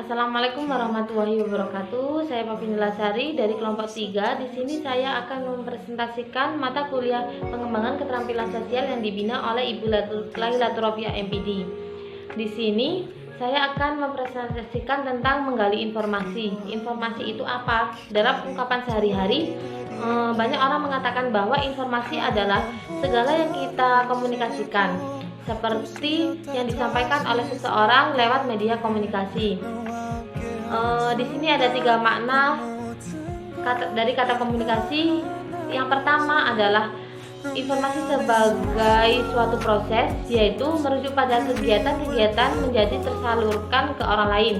Assalamualaikum warahmatullahi wabarakatuh. Saya Papi Nilasari dari kelompok 3. Di sini saya akan mempresentasikan mata kuliah pengembangan keterampilan sosial yang dibina oleh Ibu Lailatul Rofiah MPD. Di sini saya akan mempresentasikan tentang menggali informasi. Informasi itu apa? Dalam ungkapan sehari-hari, banyak orang mengatakan bahwa informasi adalah segala yang kita komunikasikan, seperti yang disampaikan oleh seseorang lewat media komunikasi. Di sini ada 3 makna dari kata komunikasi. Yang pertama adalah informasi sebagai suatu proses, yaitu merujuk pada kegiatan-kegiatan menjadi tersalurkan ke orang lain.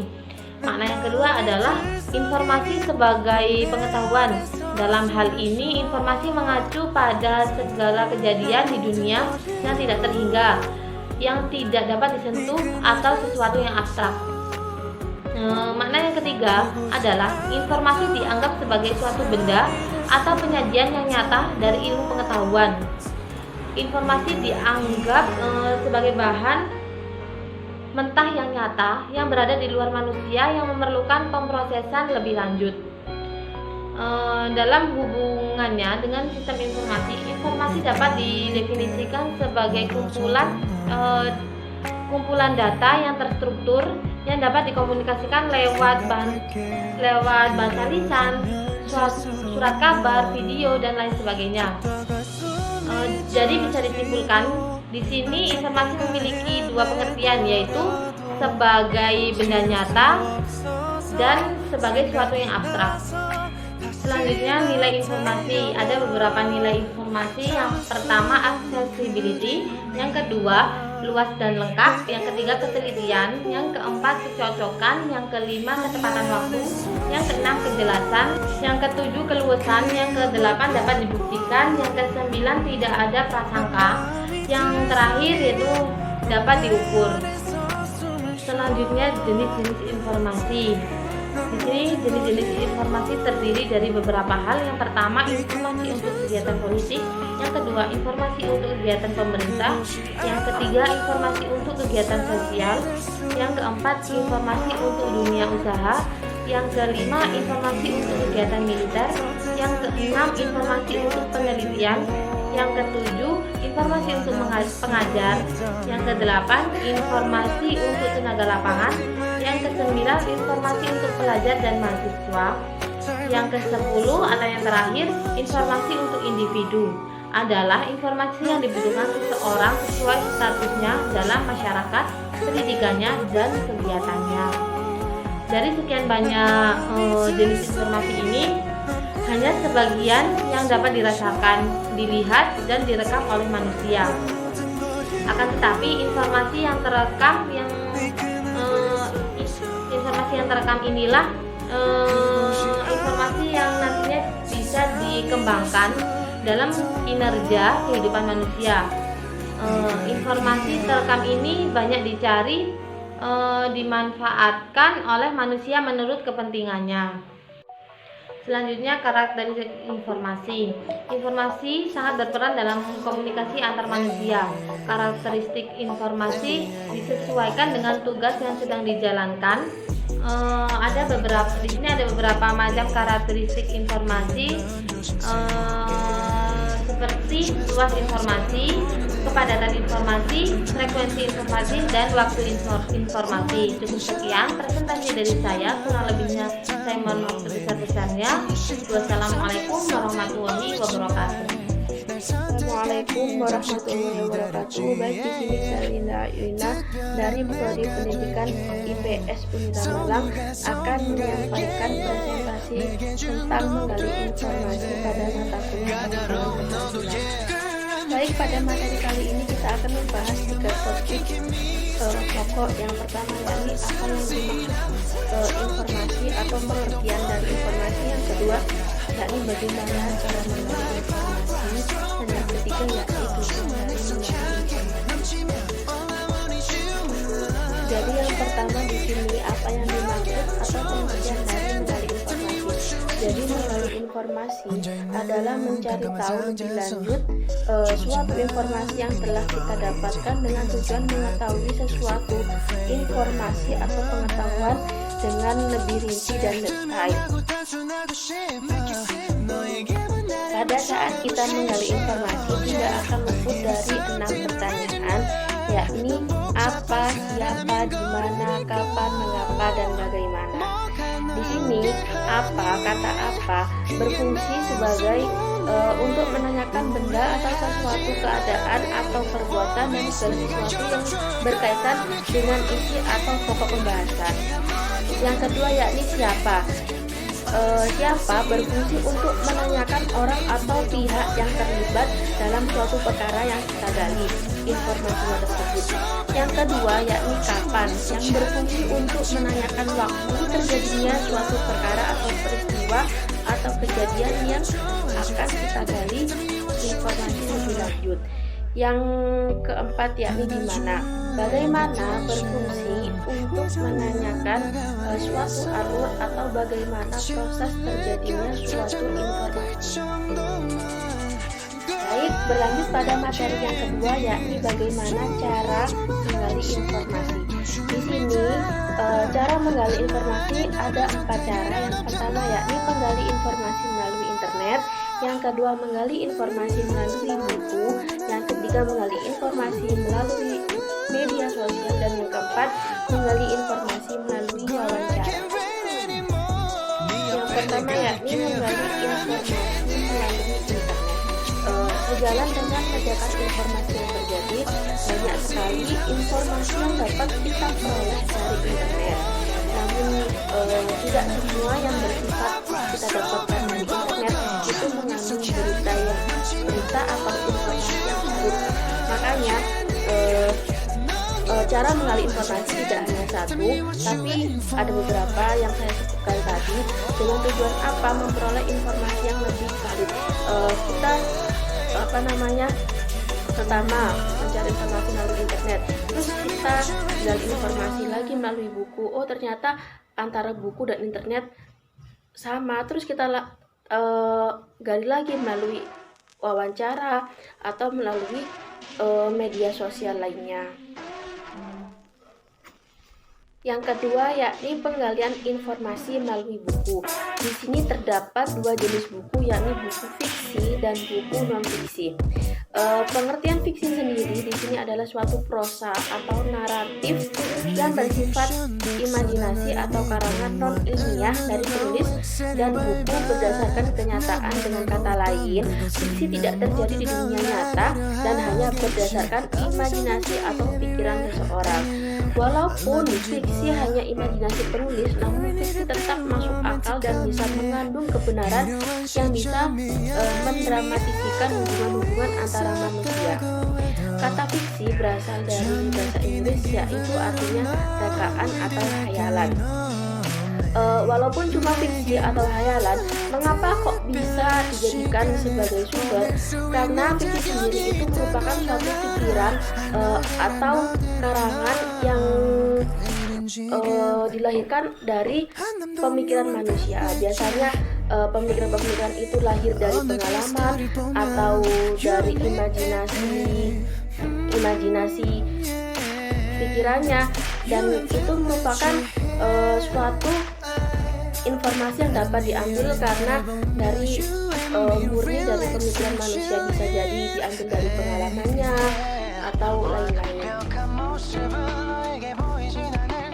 Makna yang kedua adalah informasi sebagai pengetahuan. Dalam hal ini, informasi mengacu pada segala kejadian di dunia yang tidak terhingga, yang tidak dapat disentuh, atau sesuatu yang abstrak. Makna yang ketiga adalah informasi dianggap sebagai suatu benda atau penyajian yang nyata dari ilmu pengetahuan. Informasi dianggap sebagai bahan mentah yang nyata yang berada di luar manusia yang memerlukan pemrosesan lebih lanjut. Dalam hubungannya dengan sistem informasi, informasi dapat didefinisikan sebagai kumpulan data yang terstruktur yang dapat dikomunikasikan lewat bahasa lisan, surat kabar, video, dan lain sebagainya. Jadi bisa disimpulkan di sini informasi memiliki 2 pengertian, yaitu sebagai benda nyata dan sebagai sesuatu yang abstrak. Selanjutnya, nilai informasi. Ada beberapa nilai informasi. Yang pertama, accessibility. Yang kedua, luas dan lengkap. Yang ketiga, ketelitian. Yang keempat, kecocokan. Yang kelima, ketepatan waktu. Yang keenam, kejelasan. Yang ketujuh, keluasan. Yang kedelapan, dapat dibuktikan. Yang kesembilan, tidak ada prasangka. Yang terakhir yaitu dapat diukur. Selanjutnya, jenis-jenis informasi. Di sini jenis-jenis informasi terdiri dari beberapa hal. Yang pertama, informasi untuk kegiatan politik. Yang kedua, informasi untuk kegiatan pemerintah. Yang ketiga, informasi untuk kegiatan sosial. Yang keempat, informasi untuk dunia usaha. Yang kelima, informasi untuk kegiatan militer. Yang keenam, informasi untuk penelitian. Yang ketujuh, informasi untuk pengajar. Yang kedelapan, informasi untuk tenaga lapangan. Yang kesembilan, informasi untuk pelajar dan mahasiswa. Yang ke-10 atau yang terakhir, informasi untuk individu, adalah informasi yang dibutuhkan seseorang sesuai statusnya dalam masyarakat, pendidikannya, dan kegiatannya. Dari sekian banyak jenis informasi ini, hanya sebagian yang dapat dirasakan, dilihat, dan direkam oleh manusia. Akan tetapi informasi yang terekam inilah informasi yang nantinya bisa dikembangkan dalam kinerja kehidupan manusia. Informasi terekam ini banyak dicari, dimanfaatkan oleh manusia menurut kepentingannya. Selanjutnya, karakteristik informasi. Informasi sangat berperan dalam komunikasi antar manusia. Karakteristik informasi disesuaikan dengan tugas yang sedang dijalankan. Di sini ada beberapa macam karakteristik informasi, seperti luas informasi, kepadatan informasi, frekuensi informasi, dan waktu informasi. Cukup sekian presentasi dari saya, kurang lebihnya saya mohon maaf sebesar-besarnya. Wassalamualaikum warahmatullahi wabarakatuh. Assalamualaikum warahmatullahi wabarakatuh. Baik, di sini saya Linda Yuna dari Prodi Pendidikan IPS Unita Malang akan menyampaikan presentasi tentang menggali informasi pada mata kuliah pengembangan sosial. Baik, pada materi kali ini kita akan membahas 3 topik pokok. Yang pertama yakni apa yang dimaksud informasi atau pengertian dari informasi. Yang kedua yakni bagaimana cara menggali informasi. Dan yang ketiga yakni tujuan dari menggali informasi. Jadi yang pertama di sini apa yang dimaksud atau pengertian dari menggali informasi. Jadi menggali informasi adalah mencari tahu lebih lanjut suatu informasi yang telah kita dapatkan dengan tujuan mengetahui sesuatu informasi atau pengetahuan dengan lebih rinci dan detail. Pada saat kita menggali informasi, tidak akan luput dari 6 pertanyaan, yakni apa, siapa, di mana, kapan, mengapa, dan bagaimana. Di sini kata apa berfungsi sebagai untuk menanyakan benda atau sesuatu, keadaan atau perbuatan dan segala sesuatu yang berkaitan dengan isi atau pokok pembahasan. Yang kedua yakni siapa. Siapa berfungsi untuk menanyakan orang atau pihak yang terlibat dalam suatu perkara yang kita gali informasinya tersebut. Yang kedua yakni kapan, yang berfungsi untuk menanyakan waktu terjadinya suatu perkara atau peristiwa atau kejadian yang akan kita gali informasi lebih lanjut. Yang keempat yakni di mana. Bagaimana berfungsi untuk menanyakan suatu alur atau bagaimana proses terjadinya suatu informasi. Baik, berlanjut pada materi yang kedua yakni bagaimana cara menggali informasi. Di sini cara menggali informasi ada 4 cara. Yang pertama yakni menggali informasi melalui internet, yang kedua menggali informasi melalui buku, yang ketiga menggali informasi melalui media sosial, dan yang keempat menggali informasi melalui wawancara. Yang pertama yakni menggali informasi melalui internet. Sejalan dengan ledakan informasi yang terjadi, banyak sekali informasi yang dapat kita peroleh dari internet. Namun tidak semua yang bersifat kita dapatkan dari internet itu mengandung berita atau informasi yang valid. Makanya cara menggali informasi tidak hanya satu, tapi ada beberapa yang saya sebutkan tadi. Dengan tujuan apa? Memperoleh informasi yang lebih valid. Kita pertama mencari informasi melalui internet, terus kita gali informasi lagi melalui buku. Oh, ternyata antara buku dan internet sama, terus kita gali lagi melalui wawancara atau melalui media sosial lainnya. Yang kedua yakni penggalian informasi melalui buku. Di sini terdapat 2 jenis buku, yakni buku fiksi dan buku non-fiksi. Pengertian fiksi sendiri di sini adalah suatu prosa atau naratif yang bersifat imajinasi atau karangan non-ilmiah dari penulis, dan buku berdasarkan kenyataan. Dengan kata lain, fiksi tidak terjadi di dunia nyata dan hanya berdasarkan imajinasi atau pikiran seseorang. Walaupun fiksi hanya imajinasi penulis, namun fiksi tetap masuk akal dan bisa mengandung kebenaran yang bisa mendramatisasikan hubungan-hubungan antara manusia. Kata fiksi berasal dari bahasa Inggris, yaitu artinya rekaan atau khayalan. Walaupun cuma fiksi atau khayalan, mengapa kok bisa dijadikan sebagai sumber? Karena fiksi sendiri itu merupakan suatu pikiran atau karangan yang dilahirkan dari pemikiran manusia. Biasanya pemikiran-pemikiran itu lahir dari pengalaman atau dari imajinasi pikirannya, dan itu merupakan suatu informasi yang dapat diambil karena dari murni dari pemikiran manusia, bisa jadi diambil dari pengalamannya atau lain-lain.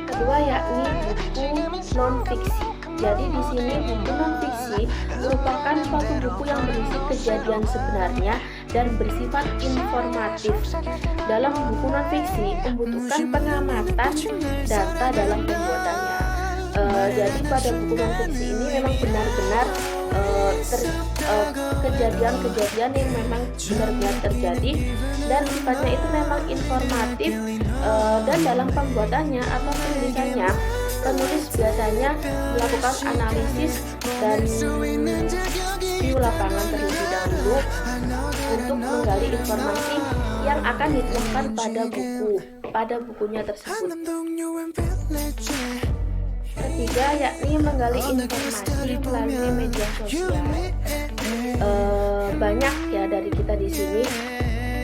Kedua yakni buku non-fiksi. Jadi di sini buku non-fiksi merupakan suatu buku yang berisi kejadian sebenarnya dan bersifat informatif. Dalam buku non-fiksi membutuhkan pengamatan data dalam pembuatannya. Jadi pada buku non-fiksi ini memang benar-benar kejadian-kejadian yang memang benar-benar terjadi, dan sifatnya itu memang informatif, dan dalam pembuatannya atau penulisannya, penulis biasanya melakukan analisis dan review lapangan terlebih dahulu untuk menggali informasi yang akan dituangkan pada bukunya tersebut. Ketiga yakni menggali informasi melalui media sosial. Banyak ya dari kita di sini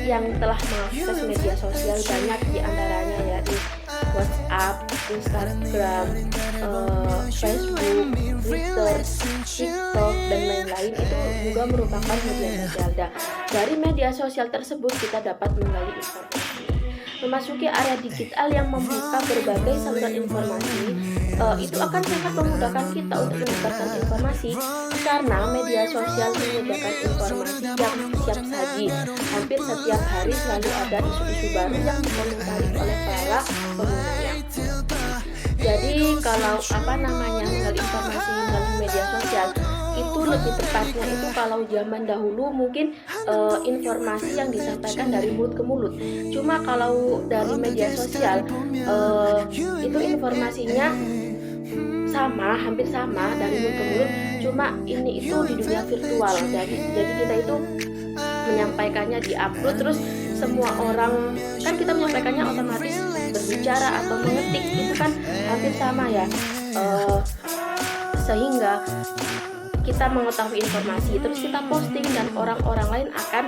yang telah mengakses media sosial, banyak diantaranya yakni WhatsApp, Instagram, Facebook, Twitter, TikTok, dan lain-lain itu juga merupakan media sosial. Dari media sosial tersebut kita dapat menggali informasi. Memasuki area digital yang membuka berbagai saluran informasi, itu akan sangat memudahkan kita untuk mendapatkan informasi karena media sosial menyediakan informasi yang siap saji. Hampir setiap hari selalu ada isu-isu baru yang dikomentari oleh para penggunanya. Jadi kalau menggali informasi melalui media sosial itu lebih tepatnya itu kalau zaman dahulu mungkin informasi yang disampaikan dari mulut ke mulut. Cuma kalau dari media sosial itu informasinya hampir sama dari mulut ke mulut. Cuma ini itu di dunia virtual. Jadi kita itu menyampaikannya di upload, terus semua orang kan kita menyampaikannya otomatis berbicara atau mengetik itu kan hampir sama ya, sehingga kita mengetahui informasi terus kita posting dan orang-orang lain akan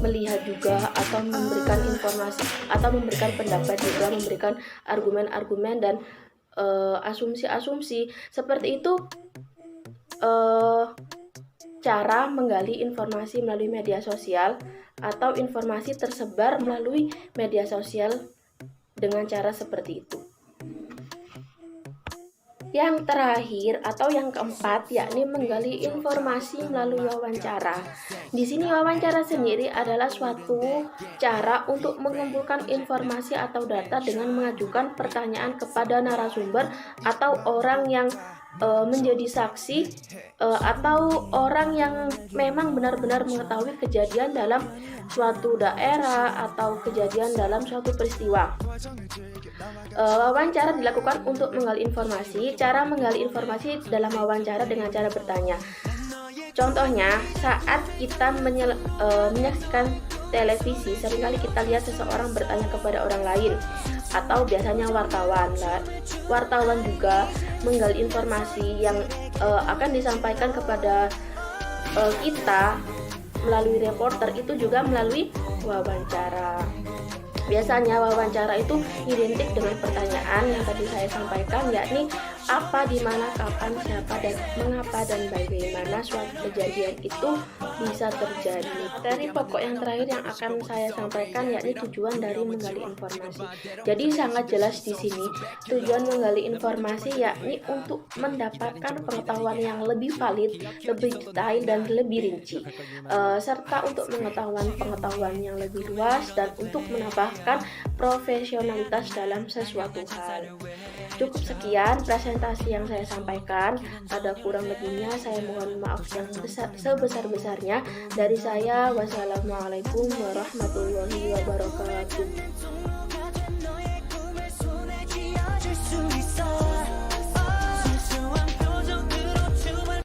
melihat juga atau memberikan informasi atau memberikan pendapat juga, memberikan argumen-argumen dan asumsi-asumsi. Seperti itu cara menggali informasi melalui media sosial atau informasi tersebar melalui media sosial dengan cara seperti itu. Yang terakhir atau yang keempat yakni menggali informasi melalui wawancara. Di sini wawancara sendiri adalah suatu cara untuk mengumpulkan informasi atau data dengan mengajukan pertanyaan kepada narasumber atau orang yang menjadi saksi atau orang yang memang benar-benar mengetahui kejadian dalam suatu daerah atau kejadian dalam suatu peristiwa. Wawancara dilakukan untuk menggali informasi. Cara menggali informasi dalam wawancara dengan cara bertanya. Contohnya, saat kita menyaksikan televisi, seringkali kita lihat seseorang bertanya kepada orang lain, atau biasanya wartawan. Wartawan juga menggali informasi yang akan disampaikan kepada kita melalui reporter, itu juga melalui wawancara. Biasanya wawancara itu identik dengan pertanyaan yang tadi saya sampaikan, yakni apa, di mana, kapan, siapa, dan mengapa, dan bagaimana suatu kejadian itu bisa terjadi. Materi pokok yang terakhir yang akan saya sampaikan yakni tujuan dari menggali informasi. Jadi sangat jelas di sini tujuan menggali informasi yakni untuk mendapatkan pengetahuan yang lebih valid, lebih detail, dan lebih rinci, serta untuk pengetahuan yang lebih luas dan untuk menambahkan profesionalitas dalam sesuatu hal. Cukup sekian presentasi yang saya sampaikan. Ada kurang lebihnya saya mohon maaf yang sebesar-besarnya. Dari saya, wassalamualaikum warahmatullahi wabarakatuh.